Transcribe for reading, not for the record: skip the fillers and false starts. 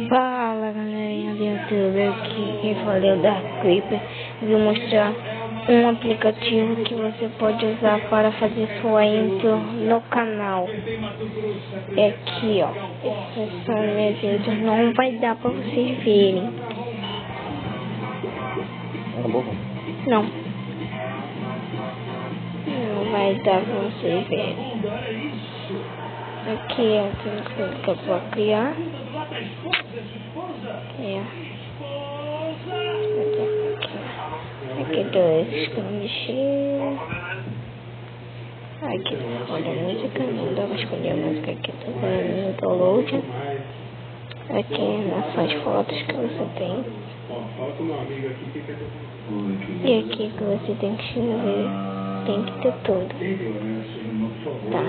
Fala galerinha do YouTube, aqui quem fala é o Dark Creeper. Vou mostrar um aplicativo que você pode usar para fazer sua intro no canal. É aqui ó, essas são minhas intros, não vai dar para vocês verem. Não vai dar para vocês verem. Aqui eu tenho que clicar para criar. Aqui dois que eu mexi. Aqui olha a música, não dá pra escolher a música aqui, tô fazendo download. Aqui nas fotos que você tem. E aqui que você tem que escrever, tem que ter tudo. Tá.